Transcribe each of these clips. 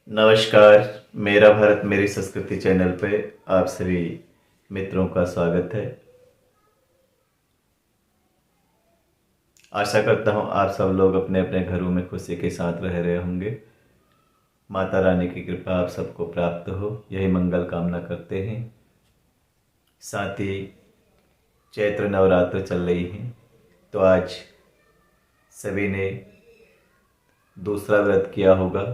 नमस्कार। मेरा भारत मेरी संस्कृति चैनल पे आप सभी मित्रों का स्वागत है। आशा करता हूँ आप सब लोग अपने अपने घरों में खुशी के साथ रह रहे होंगे। माता रानी की कृपा आप सबको प्राप्त हो, यही मंगल कामना करते हैं। साथ ही चैत्र नवरात्र चल रही हैं, तो आज सभी ने दूसरा व्रत किया होगा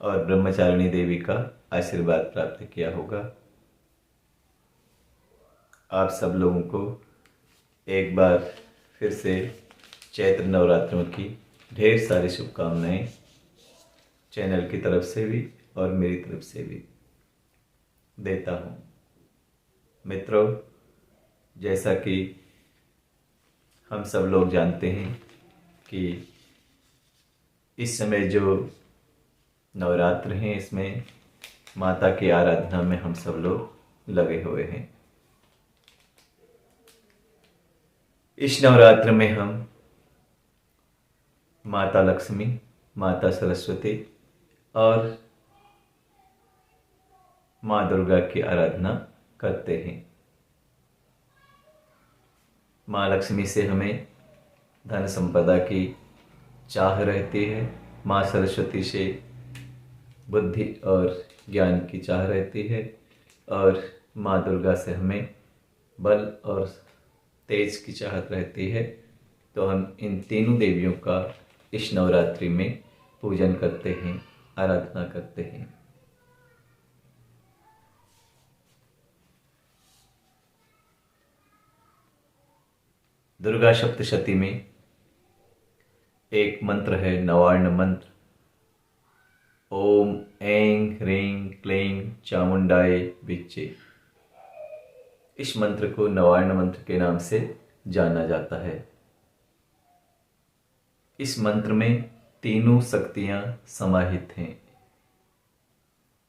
और ब्रह्मचारिणी देवी का आशीर्वाद प्राप्त किया होगा। आप सब लोगों को एक बार फिर से चैत्र नवरात्रों की ढेर सारी शुभकामनाएं चैनल की तरफ से भी और मेरी तरफ से भी देता हूं। मित्रों, जैसा कि हम सब लोग जानते हैं कि इस समय जो नवरात्र हैं, इसमें माता की आराधना में हम सब लोग लगे हुए हैं। इस नवरात्र में हम माता लक्ष्मी, माता सरस्वती और माँ दुर्गा की आराधना करते हैं। माँ लक्ष्मी से हमें धन संपदा की चाह रहती है, माँ सरस्वती से बुद्धि और ज्ञान की चाह रहती है, और माँ दुर्गा से हमें बल और तेज की चाहत रहती है। तो हम इन तीनों देवियों का इस नवरात्रि में पूजन करते हैं, आराधना करते हैं। दुर्गा सप्तशती में एक मंत्र है, नवार्ण मंत्र। ओम ऐं ह्रीं क्लीं चामुंडाय विच्चे। इस मंत्र को नवार्ण मंत्र के नाम से जाना जाता है। इस मंत्र में तीनों शक्तियां समाहित हैं,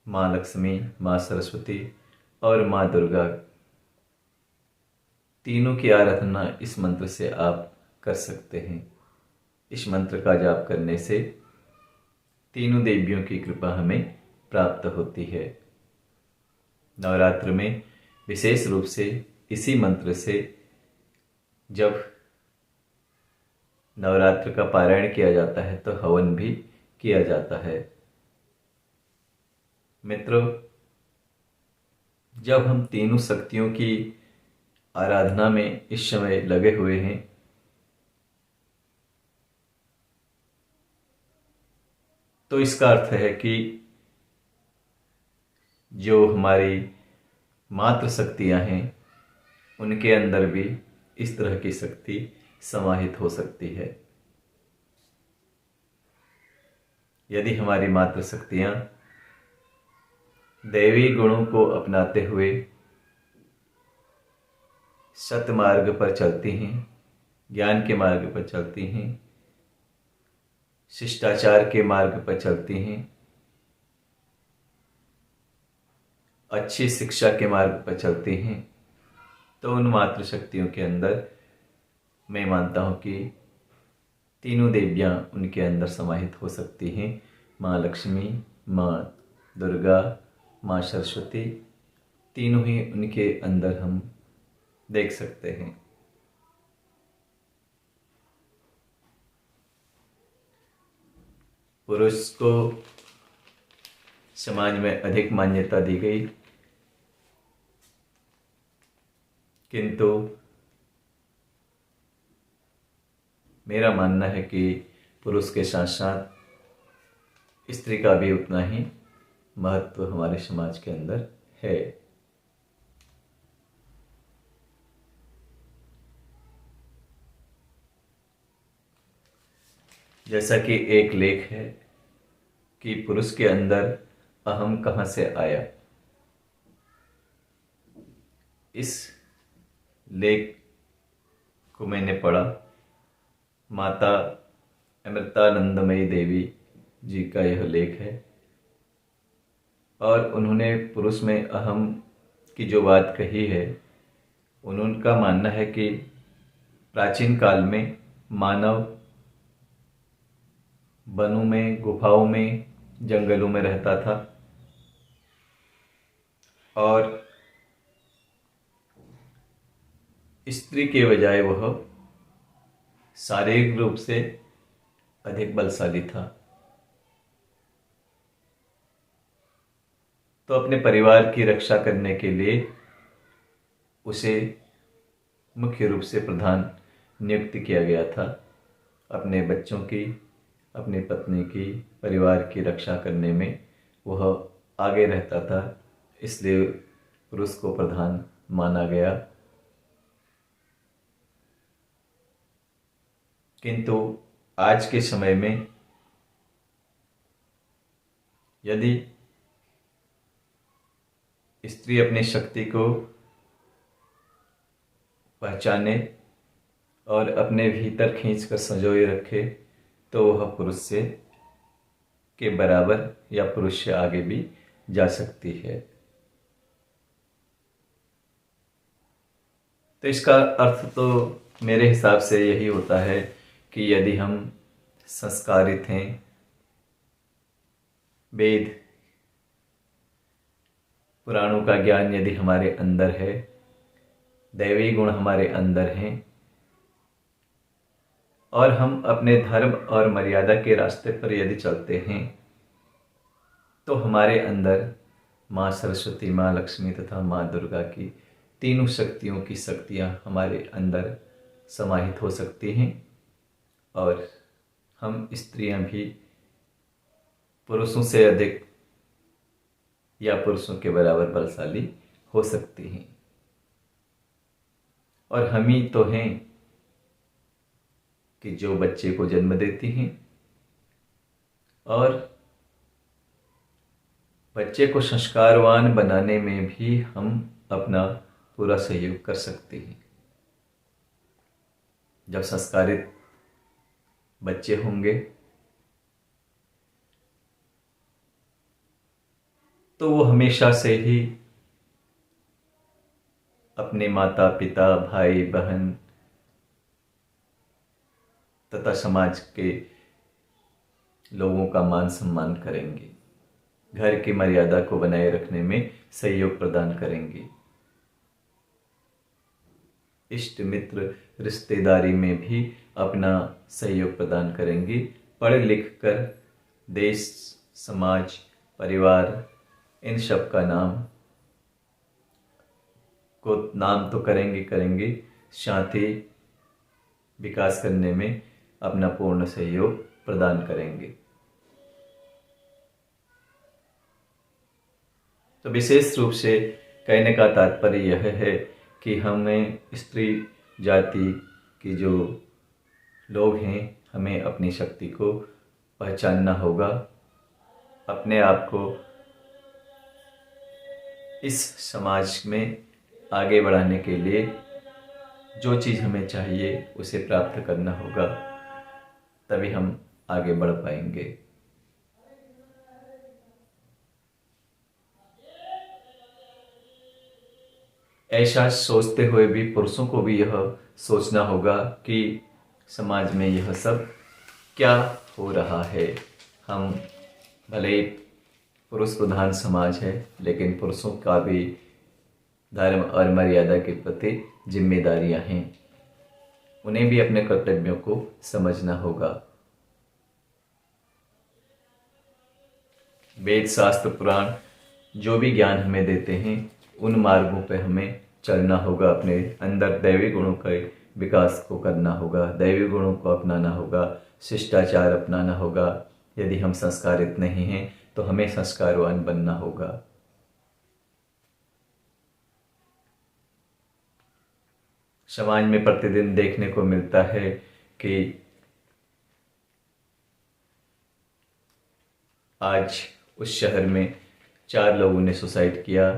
माँ लक्ष्मी, माँ सरस्वती और माँ दुर्गा। तीनों की आराधना इस मंत्र से आप कर सकते हैं। इस मंत्र का जाप करने से तीनों देवियों की कृपा हमें प्राप्त होती है। नवरात्र में विशेष रूप से इसी मंत्र से जब नवरात्र का पारायण किया जाता है तो हवन भी किया जाता है। मित्रों, जब हम तीनों शक्तियों की आराधना में इस समय लगे हुए हैं, तो इसका अर्थ है कि जो हमारी मातृ शक्तियां हैं, उनके अंदर भी इस तरह की शक्ति समाहित हो सकती है। यदि हमारी मातृ शक्तियां दैवी गुणों को अपनाते हुए सत्य मार्ग पर चलती हैं, ज्ञान के मार्ग पर चलती हैं, शिष्टाचार के मार्ग पर चलती हैं, अच्छी शिक्षा के मार्ग पर चलती हैं, तो उन मातृ शक्तियों के अंदर मैं मानता हूं कि तीनों देवियां उनके अंदर समाहित हो सकती हैं। माँ लक्ष्मी, माँ दुर्गा, माँ सरस्वती, तीनों ही उनके अंदर हम देख सकते हैं। पुरुष को समाज में अधिक मान्यता दी गई, किंतु मेरा मानना है कि पुरुष के साथ साथ स्त्री का भी उतना ही महत्व हमारे समाज के अंदर है। जैसा कि एक लेख है कि पुरुष के अंदर अहम कहां से आया, इस लेख को मैंने पढ़ा। माता अमृतानंदमयी देवी जी का यह लेख है, और उन्होंने पुरुष में अहम की जो बात कही है, उनका मानना है कि प्राचीन काल में मानव वनों में, गुफाओं में जंगलों में रहता था और स्त्री के बजाय वह शारीरिक रूप से अधिक बलशाली था। तो अपने परिवार की रक्षा करने के लिए उसे मुख्य रूप से प्रधान नियुक्त किया गया था। अपने बच्चों की, अपनी पत्नी की, परिवार की रक्षा करने में वह आगे रहता था, इसलिए पुरुष को प्रधान माना गया। किंतु आज के समय में यदि स्त्री अपनी शक्ति को पहचाने और अपने भीतर खींचकर संजोए रखे तो वह पुरुष से के बराबर या पुरुष से आगे भी जा सकती है। तो इसका अर्थ तो मेरे हिसाब से यही होता है कि यदि हम संस्कारित हैं, वेद पुराणों का ज्ञान यदि हमारे अंदर है, दैवी गुण हमारे अंदर हैं और हम अपने धर्म और मर्यादा के रास्ते पर यदि चलते हैं तो हमारे अंदर माँ सरस्वती, माँ लक्ष्मी तथा माँ दुर्गा की तीनों शक्तियों की शक्तियाँ हमारे अंदर समाहित हो सकती हैं और हम स्त्रियां भी पुरुषों से अधिक या पुरुषों के बराबर बलशाली हो सकती हैं। और हम ही तो हैं कि जो बच्चे को जन्म देती हैं और बच्चे को संस्कारवान बनाने में भी हम अपना पूरा सहयोग कर सकते हैं। जब संस्कारित बच्चे होंगे तो वो हमेशा से ही अपने माता पिता, भाई बहन तथा समाज के लोगों का मान सम्मान करेंगे, घर की मर्यादा को बनाए रखने में सहयोग प्रदान करेंगे, इष्ट मित्र रिश्तेदारी में भी अपना सहयोग प्रदान करेंगी। पढ़ लिख कर देश, समाज, परिवार इन सब का नाम तो करेंगे, शांति विकास करने में अपना पूर्ण सहयोग प्रदान करेंगे। तो विशेष रूप से कहने का तात्पर्य यह है कि हमें स्त्री जाति की जो लोग हैं, हमें अपनी शक्ति को पहचानना होगा, अपने आप को इस समाज में आगे बढ़ाने के लिए जो चीज़ हमें चाहिए उसे प्राप्त करना होगा, तभी हम आगे बढ़ पाएंगे। ऐसा सोचते हुए भी पुरुषों को भी यह सोचना होगा कि समाज में यह सब क्या हो रहा है। हम भले ही पुरुष प्रधान समाज है, लेकिन पुरुषों का भी धर्म और मर्यादा के प्रति जिम्मेदारियां हैं, उन्हें भी अपने कर्तव्यों को समझना होगा। वेद शास्त्र पुराण जो भी ज्ञान हमें देते हैं उन मार्गों पर हमें चलना होगा, अपने अंदर दैवी गुणों के विकास को करना होगा, दैवी गुणों को अपनाना होगा, शिष्टाचार अपनाना होगा। यदि हम संस्कारित नहीं हैं तो हमें संस्कारवान बनना होगा। समाज में प्रतिदिन देखने को मिलता है कि आज उस शहर में 4 लोगों ने सुसाइड किया,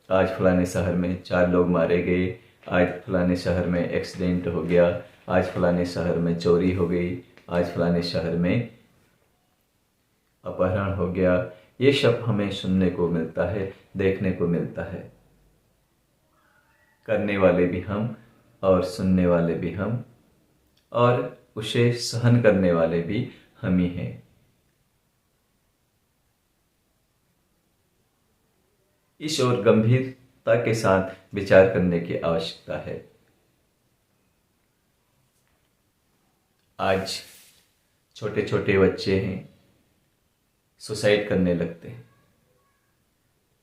आज फलाने शहर में 4 लोग मारे गए, आज फलाने शहर में एक्सीडेंट हो गया, आज फलाने शहर में चोरी हो गई, आज फलाने शहर में अपहरण हो गया। ये सब हमें सुनने को मिलता है, देखने को मिलता है। करने वाले भी हम और सुनने वाले भी हम और उसे सहन करने वाले भी हम ही हैं। इस और गंभीरता के साथ विचार करने की आवश्यकता है। आज छोटे छोटे बच्चे हैं, सुसाइड करने लगते हैं।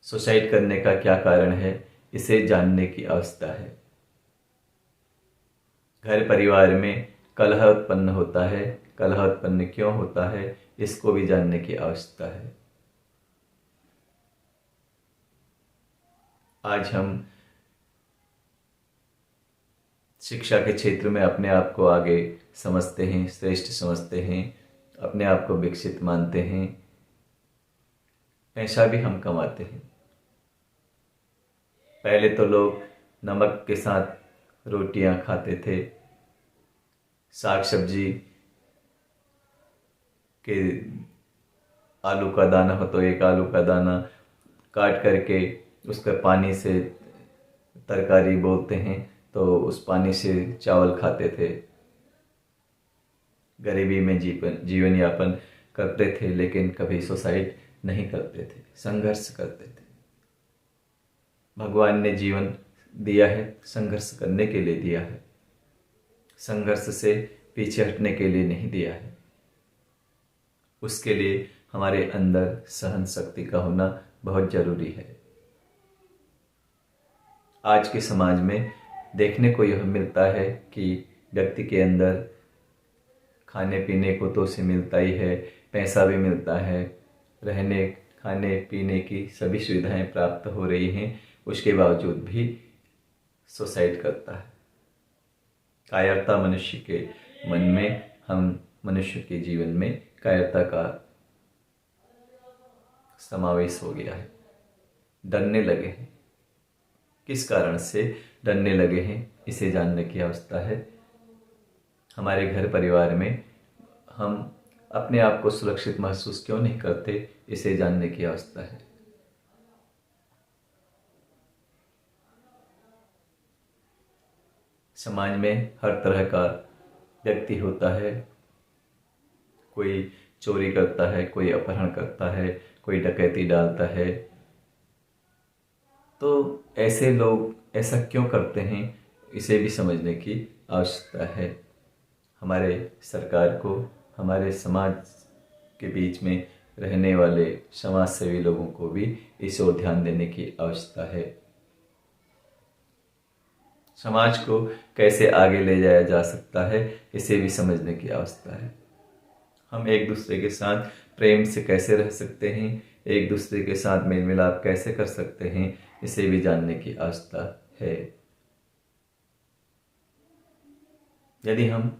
सुसाइड करने का क्या कारण है, इसे जानने की आवश्यकता है। घर परिवार में कलह उत्पन्न होता है, कलह उत्पन्न क्यों होता है, इसको भी जानने की आवश्यकता है। आज हम शिक्षा के क्षेत्र में अपने आप को आगे समझते हैं, श्रेष्ठ समझते हैं, अपने आप को विकसित मानते हैं, पैसा भी हम कमाते हैं। पहले तो लोग नमक के साथ रोटियां खाते थे, साग सब्जी के आलू का दाना हो तो एक आलू का दाना काट करके उसका पानी से तरकारी बोलते हैं, तो उस पानी से चावल खाते थे। गरीबी में जीवन यापन करते थे, लेकिन कभी सुसाइड नहीं करते थे, संघर्ष करते थे। भगवान ने जीवन दिया है, संघर्ष करने के लिए दिया है, संघर्ष से पीछे हटने के लिए नहीं दिया है। उसके लिए हमारे अंदर सहन शक्ति का होना बहुत जरूरी है। आज के समाज में देखने को यह मिलता है कि व्यक्ति के अंदर खाने पीने को तो उसे मिलता ही है, पैसा भी मिलता है, रहने खाने पीने की सभी सुविधाएं प्राप्त हो रही हैं, उसके बावजूद भी सुसाइड करता है। कायरता मनुष्य के मन में, हम मनुष्य के जीवन में कायरता का समावेश हो गया है। डरने लगे हैं। किस कारण से डरने लगे हैं, इसे जानने की आवश्यकता है। हमारे घर परिवार में हम अपने आप को सुरक्षित महसूस क्यों नहीं करते, इसे जानने की आवश्यकता है। समाज में हर तरह का व्यक्ति होता है। कोई चोरी करता है, कोई अपहरण करता है, कोई डकैती डालता है। तो ऐसे लोग ऐसा क्यों करते हैं, इसे भी समझने की आवश्यकता है। हमारे सरकार को, हमारे समाज के बीच में रहने वाले समाज सेवी लोगों को भी इस ओर ध्यान देने की आवश्यकता है। समाज को कैसे आगे ले जाया जा सकता है, इसे भी समझने की आवश्यकता है। हम एक दूसरे के साथ प्रेम से कैसे रह सकते हैं, एक दूसरे के साथ मेल मिलाप कैसे कर सकते हैं, इसे भी जानने की आवश्यकता है। यदि हम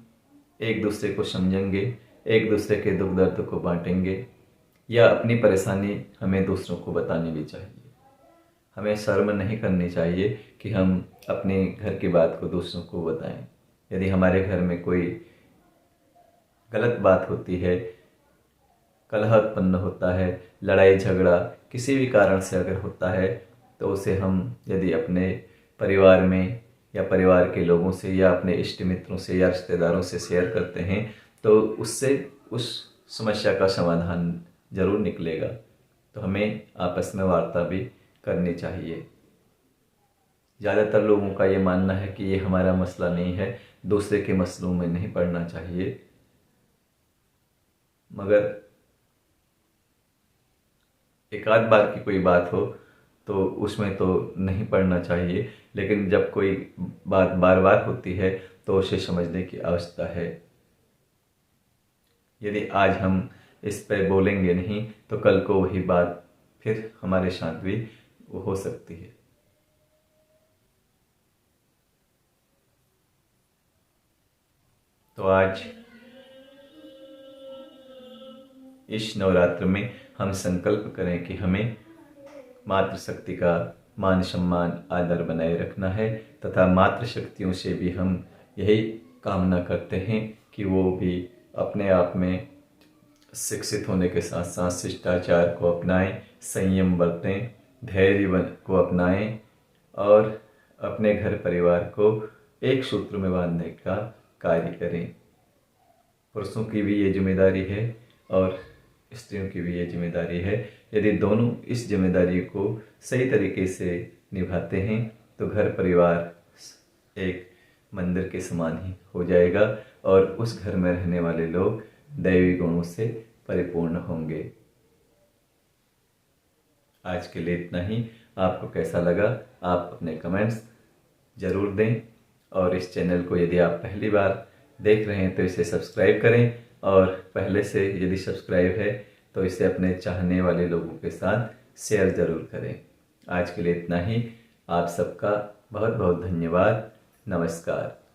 एक दूसरे को समझेंगे, एक दूसरे के दुख दर्द को बांटेंगे, या अपनी परेशानी हमें दूसरों को बतानी भी चाहिए। हमें शर्म नहीं करनी चाहिए कि हम अपने घर की बात को दूसरों को बताएं। यदि हमारे घर में कोई गलत बात होती है, कलह उत्पन्न होता है, लड़ाई झगड़ा किसी भी कारण से अगर होता है, तो उसे हम यदि अपने परिवार में या परिवार के लोगों से या अपने इष्ट मित्रों से या रिश्तेदारों से शेयर करते हैं, तो उससे उस समस्या का समाधान जरूर निकलेगा। तो हमें आपस में वार्ता भी करनी चाहिए। ज़्यादातर लोगों का ये मानना है कि ये हमारा मसला नहीं है, दूसरे के मसलों में नहीं पड़ना चाहिए। मगर एक आध बार की कोई बात हो तो उसमें तो नहीं पड़ना चाहिए, लेकिन जब कोई बात बार बार होती है तो उसे समझने की आवश्यकता है। यदि आज हम इस पर बोलेंगे नहीं, तो कल को वही बात फिर हमारे साथ भी हो सकती है। तो आज इस नवरात्र में हम संकल्प करें कि हमें मातृशक्ति का मान सम्मान आदर बनाए रखना है, तथा मातृशक्तियों से भी हम यही कामना करते हैं कि वो भी अपने आप में शिक्षित होने के साथ साथ शिष्टाचार को अपनाएं, संयम बरतें, धैर्य को अपनाएं और अपने घर परिवार को एक सूत्र में बांधने का कार्य करें। पुरुषों की भी ये जिम्मेदारी है और स्त्रियों की भी ये जिम्मेदारी है। यदि दोनों इस जिम्मेदारी को सही तरीके से निभाते हैं तो घर परिवार एक मंदिर के समान ही हो जाएगा और उस घर में रहने वाले लोग दैवी गुणों से परिपूर्ण होंगे। आज के लिए इतना ही। आपको कैसा लगा आप अपने कमेंट्स ज़रूर दें और इस चैनल को यदि आप पहली बार देख रहे हैं तो इसे सब्सक्राइब करें और पहले से यदि सब्सक्राइब है तो इसे अपने चाहने वाले लोगों के साथ शेयर ज़रूर करें। आज के लिए इतना ही। आप सबका बहुत बहुत धन्यवाद। नमस्कार।